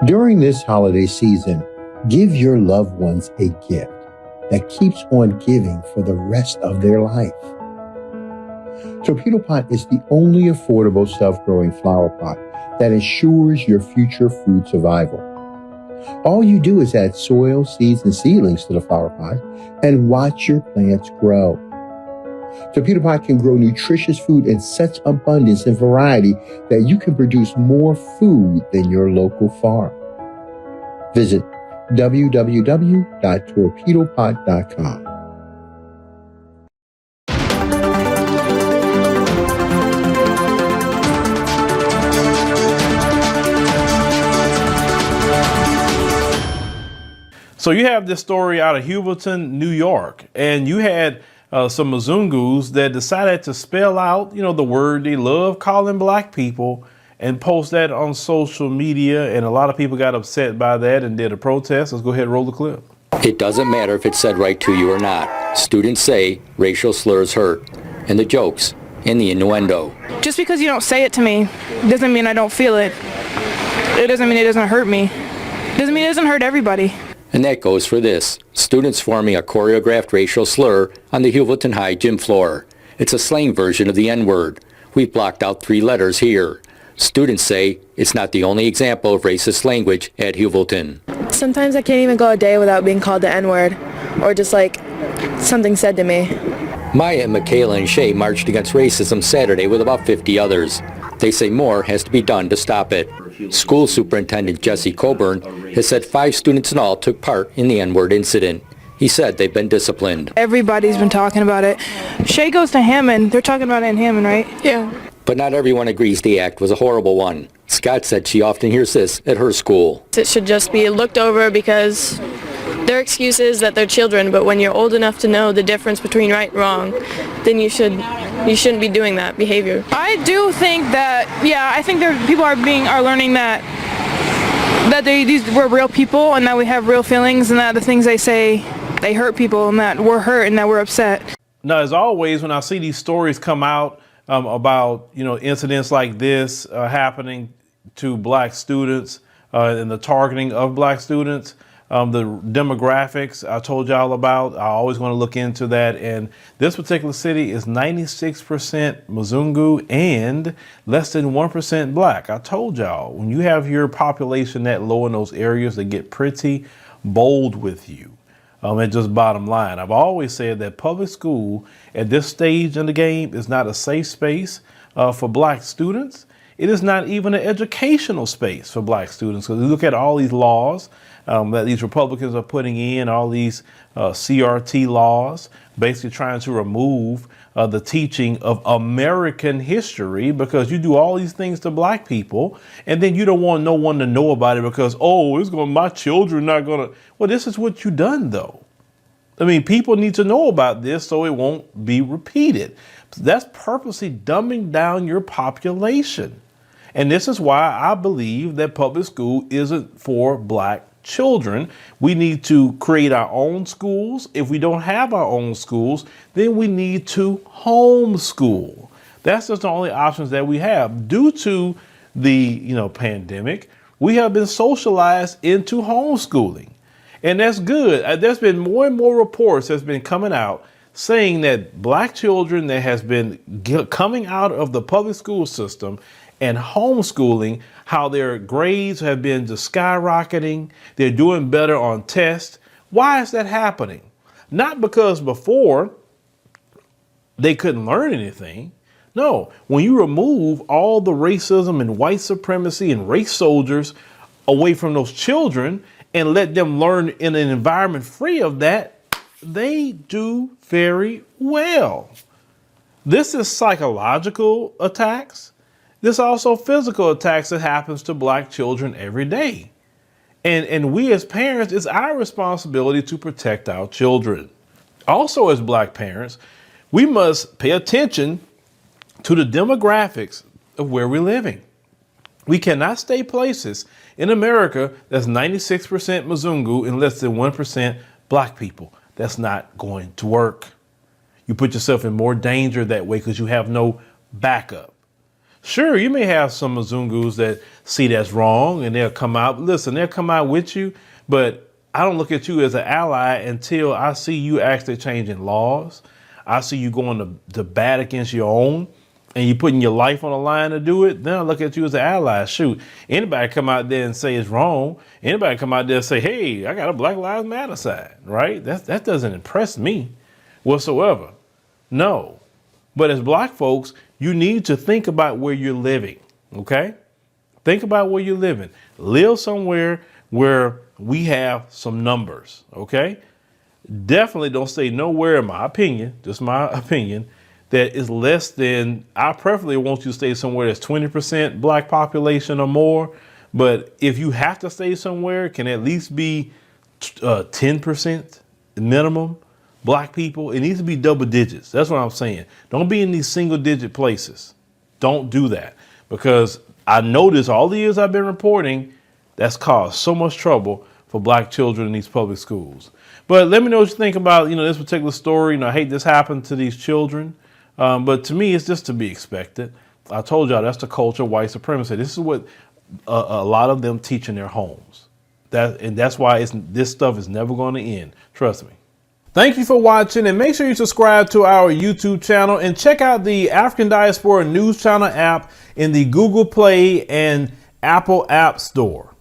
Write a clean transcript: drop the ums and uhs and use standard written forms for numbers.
During this holiday season, give your loved ones a gift that keeps on giving for the rest of their life. Torpedo Pot is the only affordable self-growing flower pot that ensures your future food survival. All you do is add soil, seeds, and seedlings to the flower pot and watch your plants grow. Torpedo Pot can grow nutritious food in such abundance and variety that you can produce more food than your local farm. Visit www.torpedopot.com. So you have this story out of Hubleton, New York, and you had some Mzungus that decided to spell out, the word they love calling black people and post that on social media. And a lot of people got upset by that and did a protest. Let's go ahead and roll the clip. It doesn't matter if it's said right to you or not. Students say racial slurs hurt, and the jokes and the innuendo. Just because you don't say it to me doesn't mean I don't feel it. It doesn't mean it doesn't hurt me. It doesn't mean it doesn't hurt everybody. And that goes for this. Students forming a choreographed racial slur on the Hubleton High gym floor. It's a slang version of the N-word. We've blocked out 3 letters here. Students say it's not the only example of racist language at Hubleton. Sometimes I can't even go a day without being called the N-word or just something said to me. Maya, Michaela, and Shay marched against racism Saturday with about 50 others. They say more has to be done to stop it. School Superintendent Jesse Coburn has said 5 students in all took part in the N-word incident. He said they've been disciplined. Everybody's been talking about it. Shay goes to Hammond. They're talking about it in Hammond, right? Yeah. But not everyone agrees the act was a horrible one. Scott said she often hears this at her school. It should just be looked over because their excuse is that they're children, but when you're old enough to know the difference between right and wrong, then you shouldn't be doing that behavior. I do think that, I think people are learning that these were real people and that we have real feelings and that the things they say, they hurt people and that we're hurt and that we're upset. Now, as always, when I see these stories come out about, incidents like this happening to black students and the targeting of black students, the demographics I told y'all about, I always want to look into that. And this particular city is 96% Mzungu and less than 1% black. I told y'all, when you have your population that low in those areas, they get pretty bold with you. And just bottom line, I've always said that public school at this stage in the game is not a safe space for black students. It is not even an educational space for black students. Because you look at all these laws that these Republicans are putting in, all these CRT laws, basically trying to remove the teaching of American history, because you do all these things to black people and then you don't want no one to know about it because, my children not gonna. Well, this is what you done though. I mean, people need to know about this so it won't be repeated. That's purposely dumbing down your population. And this is why I believe that public school isn't for black children. We need to create our own schools. If we don't have our own schools, then we need to homeschool. That's just the only options that we have. Due to the pandemic, we have been socialized into homeschooling. And that's good. There's been more and more reports that's been coming out saying that black children that has been coming out of the public school system and homeschooling, how their grades have been just skyrocketing. They're doing better on tests. Why is that happening? Not because before they couldn't learn anything. No, when you remove all the racism and white supremacy and race soldiers away from those children and let them learn in an environment free of that, they do very well. This is psychological attacks. There's also physical attacks that happens to black children every day. And we as parents, it's our responsibility to protect our children. Also, as black parents, we must pay attention to the demographics of where we're living. We cannot stay places in America that's 96% Mzungu and less than 1% black people. That's not going to work. You put yourself in more danger that way because you have no backup. Sure, you may have some Mzungus that see that's wrong and they'll come out. Listen, they'll come out with you, but I don't look at you as an ally until I see you actually changing laws. I see you going to bat against your own and you putting your life on the line to do it. Then I look at you as an ally. Shoot, anybody come out there and say it's wrong. Anybody come out there and say, hey, I got a Black Lives Matter side, right? That doesn't impress me whatsoever. No. But as black folks, you need to think about where you're living, okay? Think about where you're living. Live somewhere where we have some numbers, okay? Definitely don't stay nowhere, in my opinion, just my opinion, that is less than, I preferably want you to stay somewhere that's 20% black population or more. But if you have to stay somewhere, it can at least be 10% minimum. Black people, it needs to be double digits. That's what I'm saying. Don't be in these single digit places. Don't do that, because I noticed all the years I've been reporting, that's caused so much trouble for black children in these public schools. But let me know what you think about, this particular story. I hate this happened to these children, but to me, it's just to be expected. I told y'all that's the culture of white supremacy. This is what a lot of them teach in their homes. That's why this stuff is never going to end. Trust me. Thank you for watching, and make sure you subscribe to our YouTube channel and check out the African Diaspora News Channel app in the Google Play and Apple App Store.